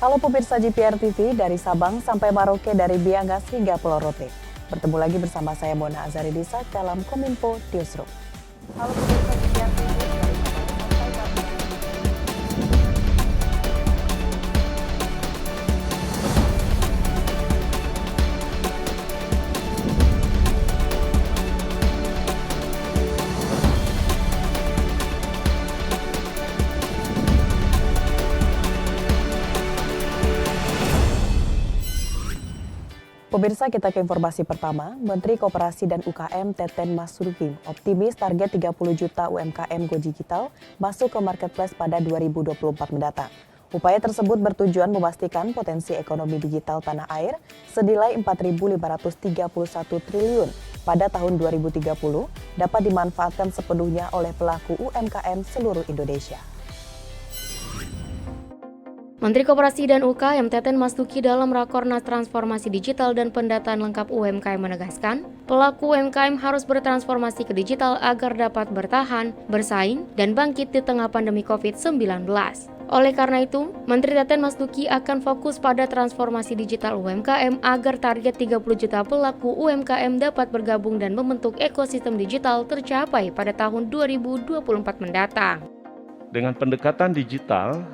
Halo pemirsa GPR TV, dari Sabang sampai Merauke, dari Biangas hingga Pulau Rote. Bertemu lagi bersama saya Mona Azaridisa dalam Kominfo Newsroom. Halo pemirsa GPR TV, dari Sabang sampai Pemirsa, kita ke informasi pertama. Menteri Koperasi dan UKM Teten Mas Duki optimis target 30 juta UMKM Go Digital masuk ke marketplace pada 2024 mendatang. Upaya tersebut bertujuan memastikan potensi ekonomi digital tanah air senilai 4.531 triliun pada tahun 2030 dapat dimanfaatkan sepenuhnya oleh pelaku UMKM seluruh Indonesia. Menteri Koperasi dan UKM Teten Mas Duki dalam Rakornas Transformasi Digital dan Pendataan Lengkap UMKM menegaskan, pelaku UMKM harus bertransformasi ke digital agar dapat bertahan, bersaing, dan bangkit di tengah pandemi COVID-19. Oleh karena itu, Menteri Teten Mas Duki akan fokus pada transformasi digital UMKM agar target 30 juta pelaku UMKM dapat bergabung dan membentuk ekosistem digital tercapai pada tahun 2024 mendatang. Dengan pendekatan digital,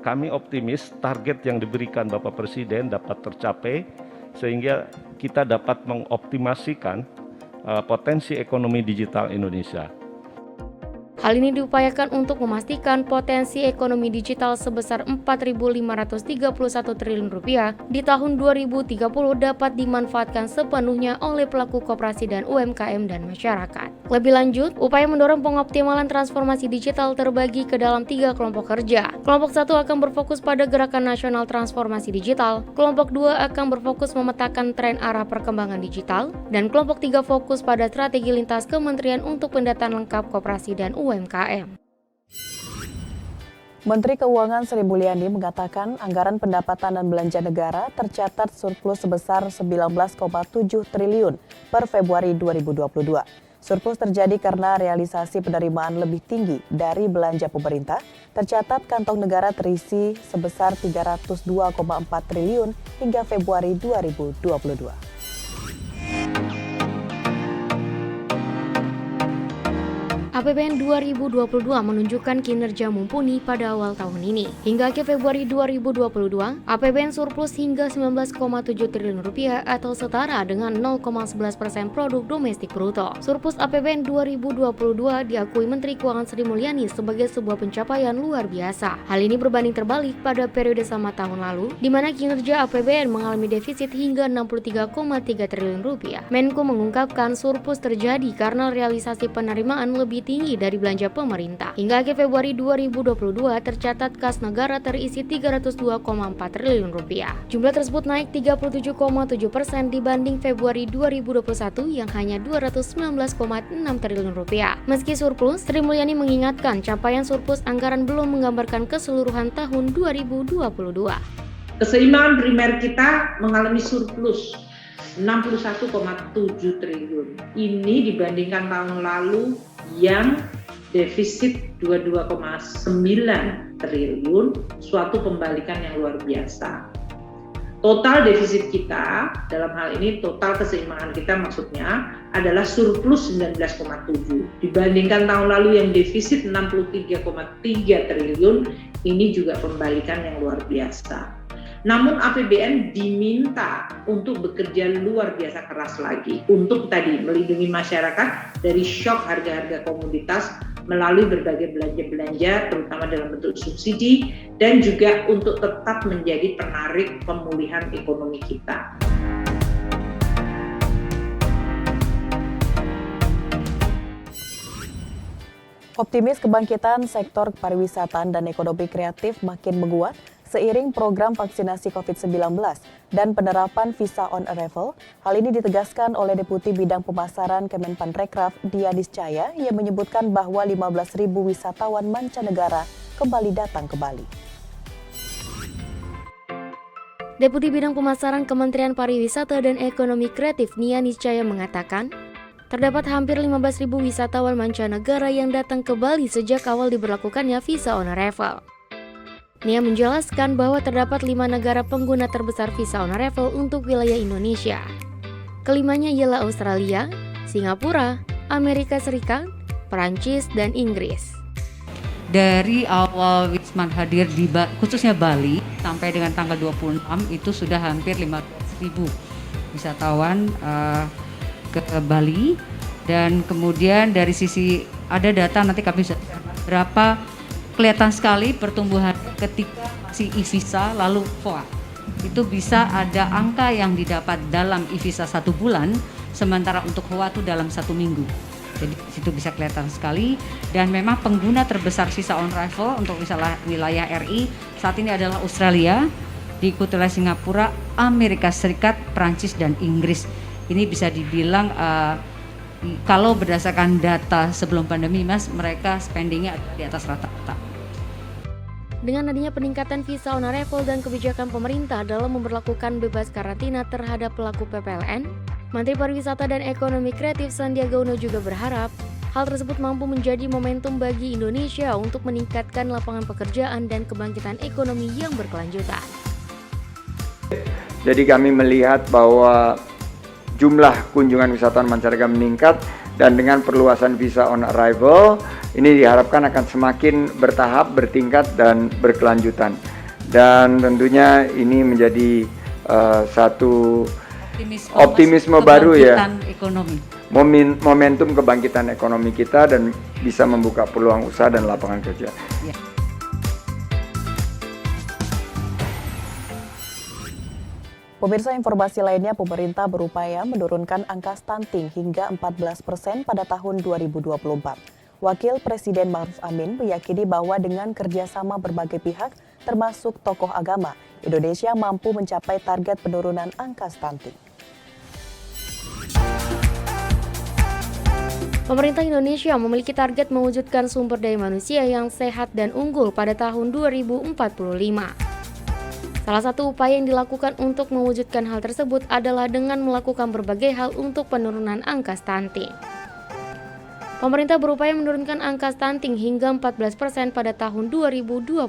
kami optimis target yang diberikan Bapak Presiden dapat tercapai sehingga kita dapat mengoptimasikan potensi ekonomi digital Indonesia. Hal ini diupayakan untuk memastikan potensi ekonomi digital sebesar 4.531 triliun rupiah di tahun 2030 dapat dimanfaatkan sepenuhnya oleh pelaku koperasi dan UMKM dan masyarakat. Lebih lanjut, upaya mendorong pengoptimalan transformasi digital terbagi ke dalam 3 kelompok kerja. Kelompok 1 akan berfokus pada Gerakan Nasional Transformasi Digital, kelompok 2 akan berfokus memetakan tren arah perkembangan digital, dan kelompok 3 fokus pada strategi lintas kementerian untuk pendataan lengkap koperasi dan UMKM. Menteri Keuangan Sri Mulyani mengatakan anggaran pendapatan dan belanja negara tercatat surplus sebesar 19,7 triliun per Februari 2022. Surplus terjadi karena realisasi penerimaan lebih tinggi dari belanja pemerintah. Tercatat kantong negara terisi sebesar 302,4 triliun hingga Februari 2022. APBN 2022 menunjukkan kinerja mumpuni pada awal tahun ini. Hingga akhir Februari 2022, APBN surplus hingga 19,7 triliun rupiah atau setara dengan 0,11% produk domestik bruto. Surplus APBN 2022 diakui Menteri Keuangan Sri Mulyani sebagai sebuah pencapaian luar biasa. Hal ini berbanding terbalik pada periode sama tahun lalu, di mana kinerja APBN mengalami defisit hingga 63,3 triliun rupiah. Menko mengungkapkan surplus terjadi karena realisasi penerimaan lebih tinggi dari belanja pemerintah. Hingga akhir Februari 2022 tercatat kas negara terisi 302,4 triliun rupiah. Jumlah tersebut naik 37,7% dibanding Februari 2021 yang hanya 219,6 triliun rupiah. Meski surplus, Sri Mulyani mengingatkan capaian surplus anggaran belum menggambarkan keseluruhan tahun 2022. Keseimbangan primer kita mengalami surplus 61,7 triliun. Ini dibandingkan tahun lalu yang defisit 22,9 triliun, suatu pembalikan yang luar biasa. Total defisit kita, dalam hal ini total keseimbangan kita maksudnya adalah surplus 19,7. Dibandingkan tahun lalu yang defisit 63,3 triliun, ini juga pembalikan yang luar biasa. Namun APBN diminta untuk bekerja luar biasa keras lagi untuk tadi melindungi masyarakat dari shock harga-harga komoditas melalui berbagai belanja-belanja terutama dalam bentuk subsidi dan juga untuk tetap menjadi penarik pemulihan ekonomi kita. Optimis kebangkitan sektor pariwisata dan ekonomi kreatif makin menguat seiring program vaksinasi COVID-19 dan penerapan visa on arrival. Hal ini ditegaskan oleh Deputi Bidang Pemasaran Kemenparekraf Dia Niscaya yang menyebutkan bahwa 15.000 wisatawan mancanegara kembali datang ke Bali. Deputi Bidang Pemasaran Kementerian Pariwisata dan Ekonomi Kreatif Dia Niscaya mengatakan, terdapat hampir 15.000 wisatawan mancanegara yang datang ke Bali sejak awal diberlakukannya visa on arrival. Nia menjelaskan bahwa terdapat 5 negara pengguna terbesar visa on arrival untuk wilayah Indonesia. Kelimanya ialah Australia, Singapura, Amerika Serikat, Perancis, dan Inggris. Dari awal Wisman hadir di khususnya Bali sampai dengan tanggal 26 itu sudah hampir 15.000 wisatawan ke Bali, dan kemudian dari sisi ada data nanti kami bisa berapa kelihatan sekali pertumbuhan ketika masih e-visa lalu VOA. Itu bisa ada angka yang didapat dalam e-visa 1 bulan, sementara untuk VOA itu dalam 1 minggu. Jadi situ bisa kelihatan sekali, dan memang pengguna terbesar visa on arrival untuk wilayah RI saat ini adalah Australia, diikuti oleh Singapura, Amerika Serikat, Prancis, dan Inggris. Ini bisa dibilang kalau berdasarkan data sebelum pandemi, Mas, mereka spendingnya di atas rata-rata. Dengan adanya peningkatan visa on arrival dan kebijakan pemerintah dalam memberlakukan bebas karantina terhadap pelaku PPLN, Menteri Pariwisata dan Ekonomi Kreatif Sandiaga Uno juga berharap hal tersebut mampu menjadi momentum bagi Indonesia untuk meningkatkan lapangan pekerjaan dan kebangkitan ekonomi yang berkelanjutan. Jadi kami melihat bahwa jumlah kunjungan wisatawan mancanegara meningkat, dan dengan perluasan visa on arrival ini diharapkan akan semakin bertahap, bertingkat, dan berkelanjutan. Dan tentunya ini menjadi satu optimisme baru ya, ekonomi. Momentum kebangkitan ekonomi kita, dan bisa membuka peluang usaha dan lapangan kerja. Ya. Pemirsa, informasi lainnya, pemerintah berupaya menurunkan angka stunting hingga 14% pada tahun 2024. Wakil Presiden Ma'ruf Amin meyakini bahwa dengan kerjasama berbagai pihak, termasuk tokoh agama, Indonesia mampu mencapai target penurunan angka stunting. Pemerintah Indonesia memiliki target mewujudkan sumber daya manusia yang sehat dan unggul pada tahun 2045. Salah satu upaya yang dilakukan untuk mewujudkan hal tersebut adalah dengan melakukan berbagai hal untuk penurunan angka stunting. Pemerintah berupaya menurunkan angka stunting hingga 14% pada tahun 2024.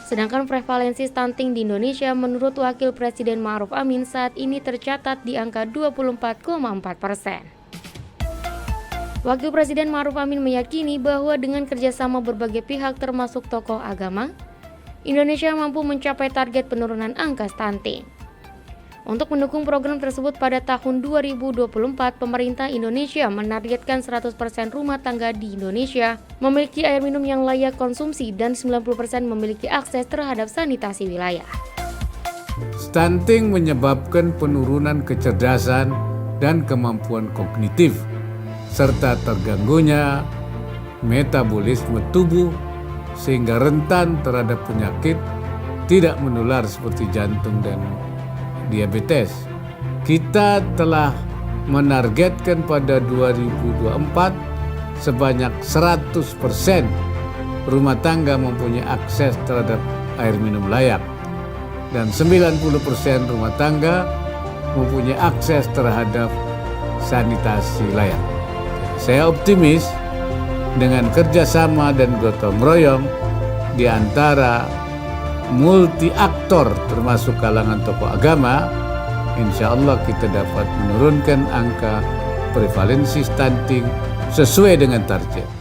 Sedangkan prevalensi stunting di Indonesia menurut Wakil Presiden Ma'ruf Amin saat ini tercatat di angka 24,4%. Wakil Presiden Ma'ruf Amin meyakini bahwa dengan kerjasama berbagai pihak termasuk tokoh agama, Indonesia mampu mencapai target penurunan angka stunting. Untuk mendukung program tersebut pada tahun 2024, pemerintah Indonesia menargetkan 100% rumah tangga di Indonesia memiliki air minum yang layak konsumsi dan 90% memiliki akses terhadap sanitasi wilayah. Stunting menyebabkan penurunan kecerdasan dan kemampuan kognitif, serta terganggunya metabolisme tubuh, sehingga rentan terhadap penyakit tidak menular seperti jantung dan diabetes. Kita telah menargetkan pada 2024 sebanyak 100% rumah tangga mempunyai akses terhadap air minum layak, dan 90% rumah tangga mempunyai akses terhadap sanitasi layak. Saya optimis dengan kerjasama dan gotong royong di antara multi aktor termasuk kalangan tokoh agama, insya Allah kita dapat menurunkan angka prevalensi stunting sesuai dengan target.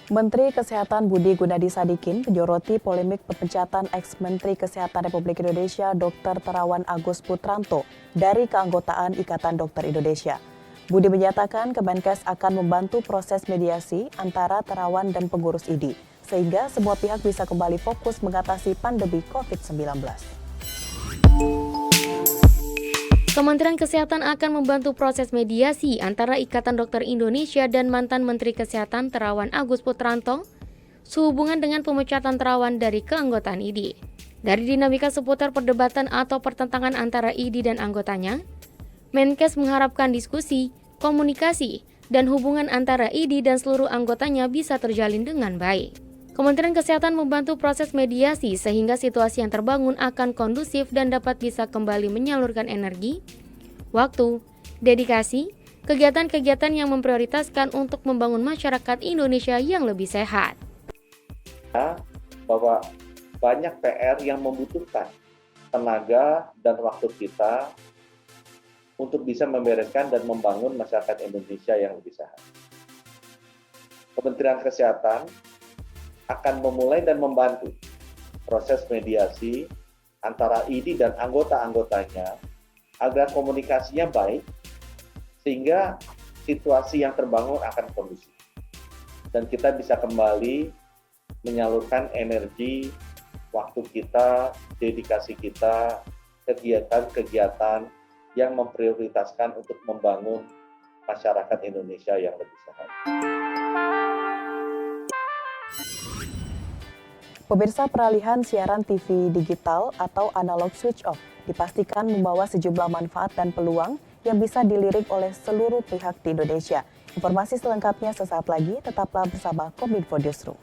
Menteri Kesehatan Budi Gunadi Sadikin menyoroti polemik pemecatan ex-Menteri Kesehatan Republik Indonesia Dr. Terawan Agus Putranto dari keanggotaan Ikatan Dokter Indonesia. Budi menyatakan Kemenkes akan membantu proses mediasi antara Terawan dan pengurus ID, sehingga semua pihak bisa kembali fokus mengatasi pandemi COVID-19. Kementerian Kesehatan akan membantu proses mediasi antara Ikatan Dokter Indonesia dan mantan Menteri Kesehatan Terawan Agus Putranto sehubungan dengan pemecatan Terawan dari keanggotaan ID. Dari dinamika seputar perdebatan atau pertentangan antara ID dan anggotanya, Menkes mengharapkan diskusi, komunikasi, dan hubungan antara ID dan seluruh anggotanya bisa terjalin dengan baik. Kementerian Kesehatan membantu proses mediasi sehingga situasi yang terbangun akan kondusif dan dapat bisa kembali menyalurkan energi, waktu, dedikasi, kegiatan-kegiatan yang memprioritaskan untuk membangun masyarakat Indonesia yang lebih sehat. Bahwa banyak PR yang membutuhkan tenaga dan waktu kita untuk bisa membereskan dan membangun masyarakat Indonesia yang lebih sehat. Kementerian Kesehatan akan memulai dan membantu proses mediasi antara ID dan anggota-anggotanya agar komunikasinya baik sehingga situasi yang terbangun akan kondusif dan kita bisa kembali menyalurkan energi, waktu kita, dedikasi kita, kegiatan-kegiatan yang memprioritaskan untuk membangun masyarakat Indonesia yang lebih sehat. Pemirsa, peralihan siaran TV digital atau analog switch off dipastikan membawa sejumlah manfaat dan peluang yang bisa dilirik oleh seluruh pihak di Indonesia. Informasi selengkapnya sesaat lagi, tetaplah bersama Kominfo Newsroom.